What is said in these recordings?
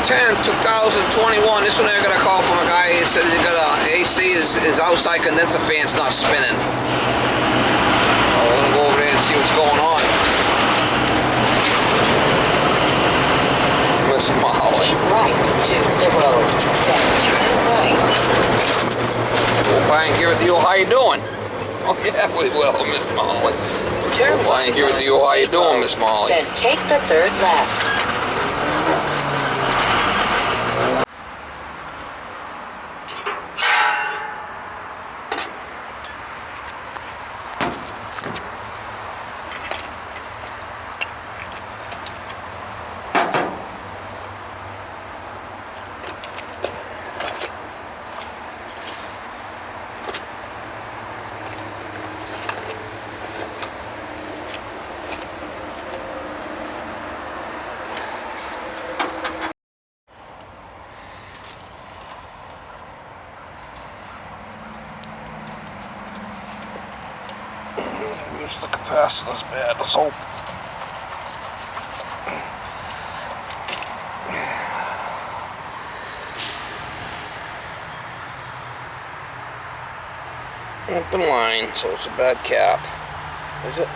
10/2021. This one I got a call from a guy. He says he got a AC, his outside condenser fan's not spinning. We're gonna go over there and see what's going on. Miss Molly. Right to the road. Then turn right. Go by and give it to you. How you doing? Oh yeah, we will, Miss Molly. Turn Go by and give it to you. How you doing, Miss Molly? Then take the third left. Guess the capacitor's bad, let's hope. Open line, so it's a bad cap. Is it?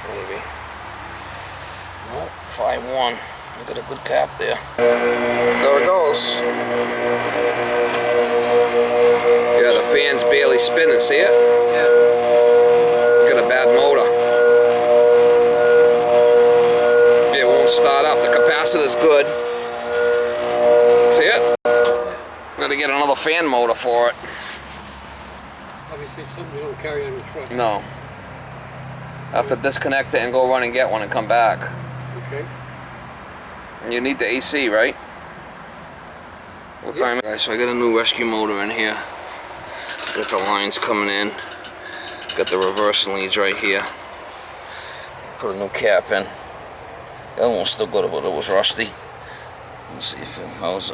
Maybe. No, 5-1. We got a good cap there. There it goes. Yeah, the fan's barely spinning, see it? Yeah. Got a bad motor. It won't start up. The capacitor's good. See it? Gotta get another fan motor for it. Obviously something you don't carry on your truck. No. I have to disconnect it and go run and get one and come back. Okay. And you need the AC, right? What time? Guys, so I got a new rescue motor in here. Got the lines coming in. Got the reverse leads right here. Put a new cap in. The other one's still good, but it was rusty. Let's see if how's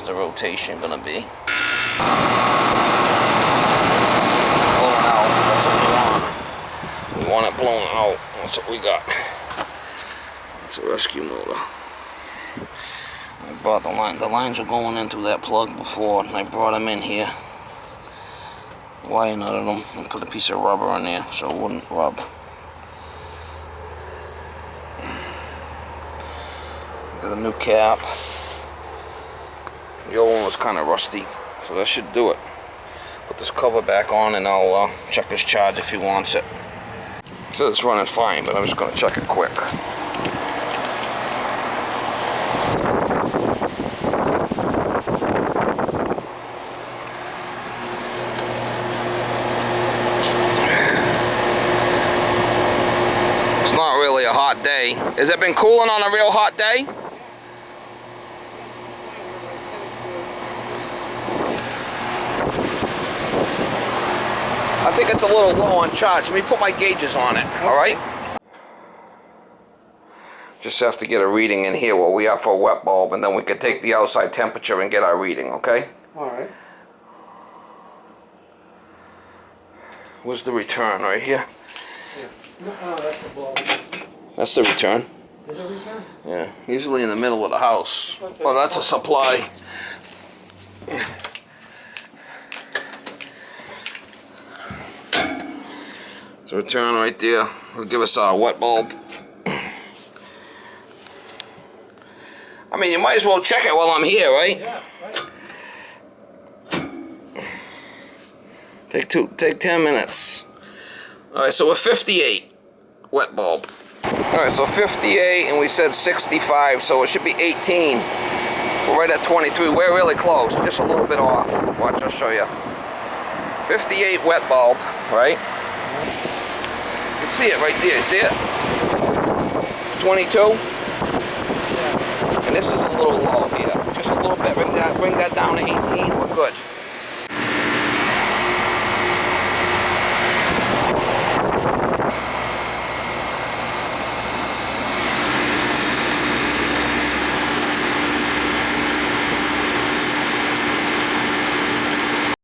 the rotation gonna be. Blowing out. That's what we want. We want it blown out. That's what we got. It's a rescue motor. I brought the line. The lines were going in through that plug before, and I brought them in here. Wire nutted them and put a piece of rubber in there so it wouldn't rub. Got a new cap. The old one was kind of rusty, so that should do it. Put this cover back on and I'll check his charge if he wants it. It says it's running fine, but I'm just going to check it quick. It's not really a hot day. Has it been cooling on a real hot day? I think it's a little low on charge. Let me put my gauges on it, alright? Just have to get a reading in here where we are for a wet bulb, and then we can take the outside temperature and get our reading, okay? Alright. Where's the return? Right here? Yeah. No, that's the bulb. That's the return. Is it return? Yeah, usually in the middle of the house. Okay. Well, that's a supply. So return right there. It'll give us our wet bulb. I mean, you might as well check it while I'm here, right? Yeah, right. Take 10 minutes. Alright, so we're 58 wet bulb. Alright, so 58 and we said 65, so it should be 18. We're right at 23. We're really close, just a little bit off. Watch, I'll show you. 58 wet bulb, right? You can see it right there, you see it? 22? Yeah. And this is a little low here. Just a little bit. Bring that down to 18, we're good.